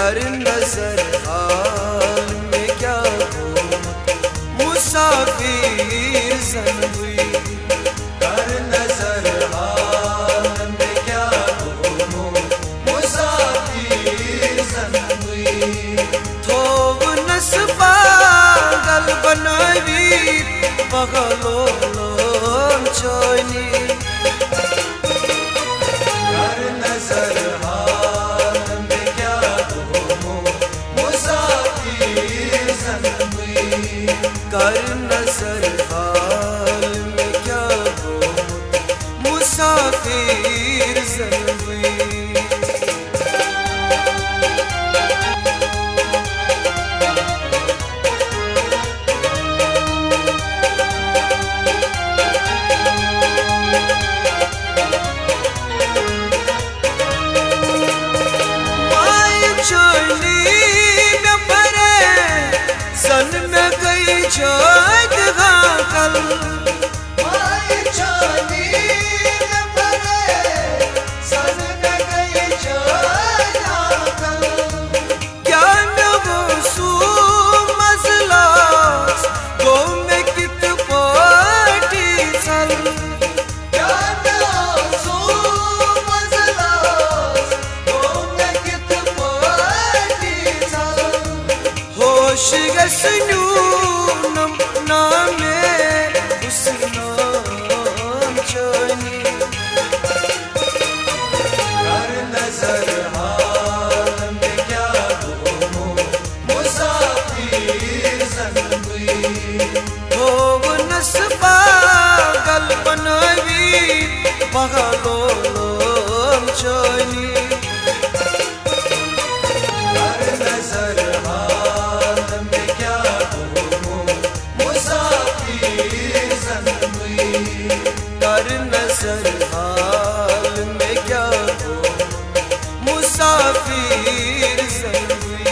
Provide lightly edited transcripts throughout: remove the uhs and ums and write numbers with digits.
कर नजर हाल में क्या हो मुसाफिर ज़न हुई। कर नजर हाल में क्या हो मुसाफिर ज़न हुई। थोव नस्बा गल बनवी पगलों चोनी। कर नजर हाल में क्या हो मुसाफिर ज़न हुई। कर नजर हाल में क्या हो मुसाफिर ज़न हुई। चोली में परे सन में गई छोड़ कल। माई चोली में परे सन में गई छोड़ कल। क्या न वो सू मजलास गो में कित पोटी सल। क्या न सू मजलास गो में कित पोटी सल। होश गसनूनम नामे हुस्नाम चोनी। कर नजर हाल में क्या हो मुसाफिर ज़न हुई। थोव नस्बा गल बनवी पगलों चोनी। कर नजर हाल में क्या हो मुसाफिर ज़न हुई। कर नजर हाल में क्या हो मुसाफिर ज़न हुई।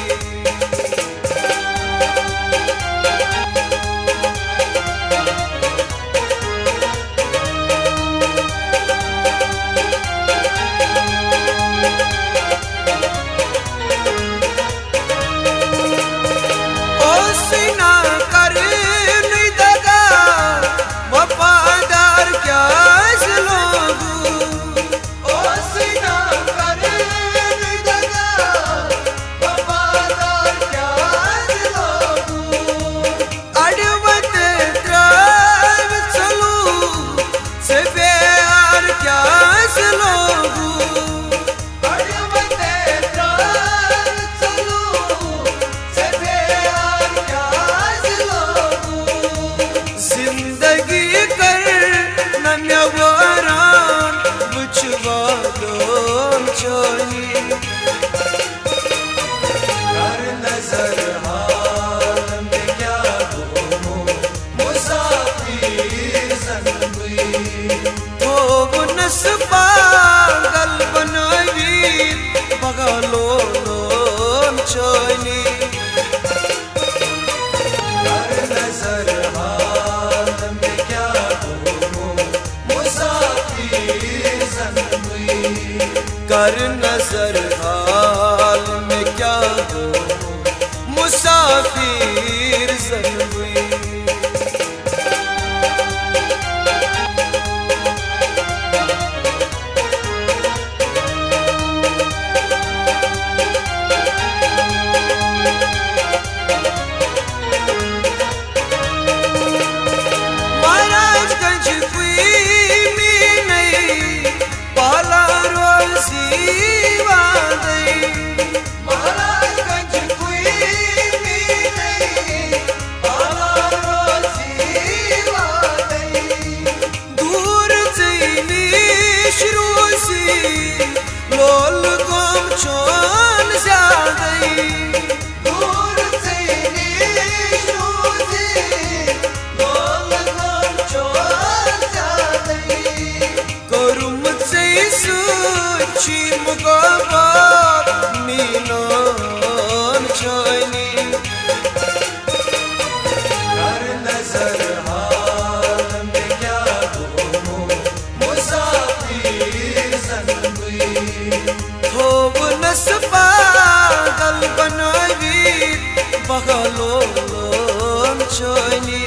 ओ सीना कर नहीं दगा वफादार क्या लोगू। ओ सीना कर दगा वफादार क्या लोगू। अड़वते त्राव चलू से प्यार क्या लोगू। अड़वते त्राव चलू से प्यार क्या लोगू। जिंदगी कर नम्यवारान बुझवालों चोनी। कर नजर हाल में क्या हो मुसाफिर ज़न हुई। थोव नस्बा गल बनवी पगलों चोनी। कर नजर हाल में क्या हो मुसाफिर ज़न हुई। कर नजर हाल में क्या हो मुसाफिर ज़न हुई। महाराजगंज में नहीं पाला रोजी वादई। महाराजगंज में नहीं पाला रोजी वादई। दूर जईनी शुरू सी लोल गोम चोन जादई। दूर से निशूजी लोल गोल चोर जादई। करुम से सुची मुगबार मीनान चोनी। कर नजर हाल में क्या हो मुसाफिर ज़न हुई। थोव नस्बा गल नवीद बगलों चोनी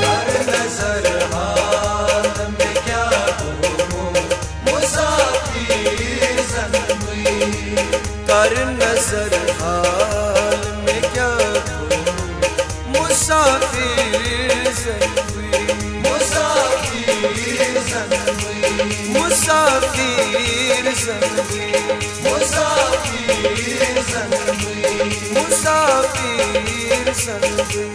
कर नजर हाल में क्या घूमूं मुसाफिर ज़न्वी कर नजर हाल में क्या घूमूं मुसाफिर ज़न्वी मुसाफिर ज़न्वी मुसाफिर ज़न्वी मुसाफिर ज़न्वी मुसाफिर ज़न्वी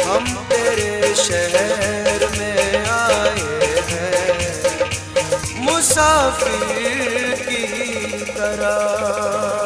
हम तेरे शहर में आए हैं मुसाफिर की तरह।